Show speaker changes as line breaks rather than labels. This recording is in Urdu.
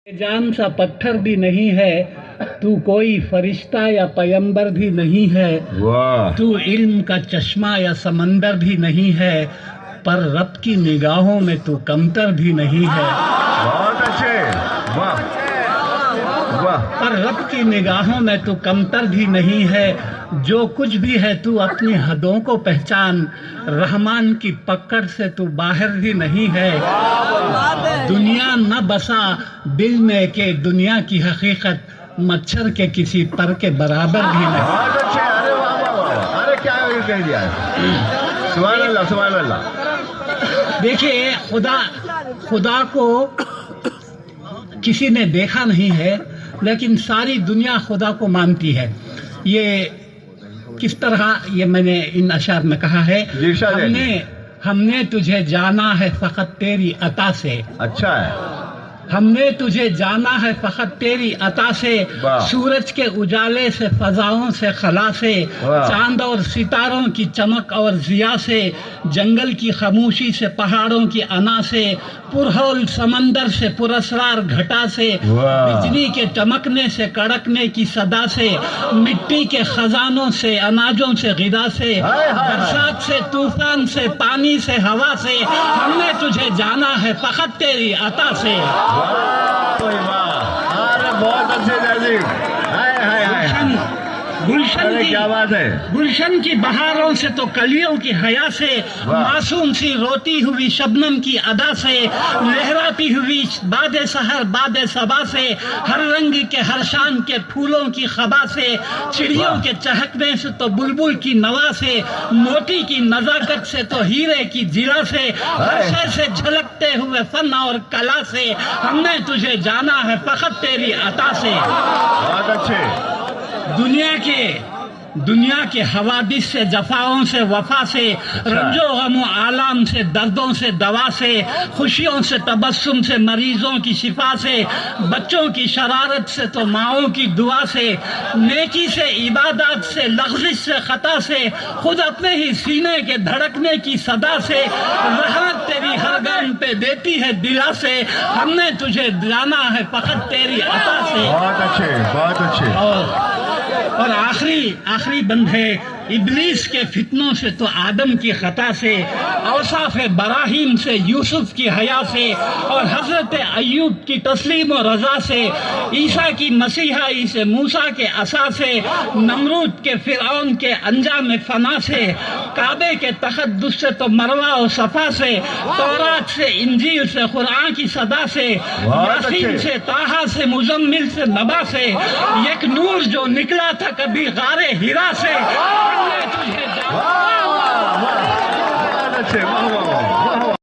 جان سا پتھر بھی نہیں ہے، تو کوئی فرشتہ یا پیمبر بھی نہیں ہے، تو علم کا چشمہ یا سمندر بھی نہیں ہے، پر رب کی نگاہوں میں تو کمتر بھی نہیں ہے۔
بہت اچھے، واہ واہ۔
پر رب کی نگاہوں میں تو کمتر بھی نہیں ہے، جو کچھ بھی ہے تو اپنی حدوں کو پہچان، رحمان کی پکڑ سے تو باہر بھی نہیں ہے۔ دنیا نہ بسا دل میں کہ دنیا کی حقیقت مچھر کے کسی پر کے برابر بھی نہیں۔
بہت اچھے، ارے واہ واہ واہ، ارے کیا کہہ دیا ہے، سبحان اللہ سبحان اللہ۔
دیکھیے خدا کو کسی نے دیکھا نہیں ہے، لیکن ساری دنیا خدا کو مانتی ہے۔ یہ کس طرح، یہ میں نے ان اشعار میں کہا ہے، ہم نے تجھے جانا ہے فقط تیری عطا سے۔
اچھا ہے،
ہم نے تجھے جانا ہے فقط تیری عطا سے، سورج کے اجالے سے، فضاؤں سے، خلا سے، چاند اور ستاروں کی چمک اور ضیاء سے، جنگل کی خاموشی سے، پہاڑوں کی انا سے، پرہول سمندر سے، پراسرار گھٹا سے، بجلی کے چمکنے سے، کڑکنے کی صدا سے، مٹی کے خزانوں سے، اناجوں سے، غذا سے، برسات سے، طوفان سے، پانی سے، ہوا سے، ہم نے تجھے جانا ہے فقط تیری عطا سے۔
بہت اچھے جی،
گلشن کی بہاروں سے تو کلیوں کی حیا سے، معصوم سی روتی ہوئی شبنم کی ادا سے، لہراتی ہوئی باد سحر باد صبا سے، ہر رنگ کے ہر شان کے پھولوں کی خبا سے، چڑیوں کے چہکنے سے تو بلبل کی نوا سے، موتی کی نزاکت سے تو ہیرے کی جلا سے، ہر شے سے جھلکتے ہوئے فن اور کلا سے، ہم نے تجھے جانا ہے فقط تیری عطا سے۔
بہت اچھے۔
دنیا کے حوادث سے، جفاؤں سے، وفا سے، رنج و غم و آلام سے، دردوں سے، دوا سے، خوشیوں سے، تبسم سے، مریضوں کی شفا سے، بچوں کی شرارت سے تو ماؤں کی دعا سے، نیکی سے، عبادات سے، لغزش سے، خطا سے، خود اپنے ہی سینے کے دھڑکنے کی صدا سے، رحمت تیری ہر گام پہ دیتی ہے دلا سے، ہم نے تجھے جانا ہے فقط تیری عطا سے۔
بہت اچھے بہت اچھے۔
اور آخری بند ہے، ابلیس کے فتنوں سے تو آدم کی خطا سے، اوصاف براہیم سے، یوسف کی حیا سے، اور حضرت ایوب کی تسلیم و رضا سے، عیسیٰ کی مسیحائی سے، موسیٰ کے عصا سے، نمرود کے فرعون کے انجام فنا سے، کعبے کے تقدس سے تو مروہ و صفا سے، تورات سے، انجیل سے، قرآن کی صدا سے، یاسین سے، طٰہٰ سے، مزمل سے، نبا سے، ایک نور جو نکلا تھا کبھی غار ہرا سے، ہم نے تجھے جانا۔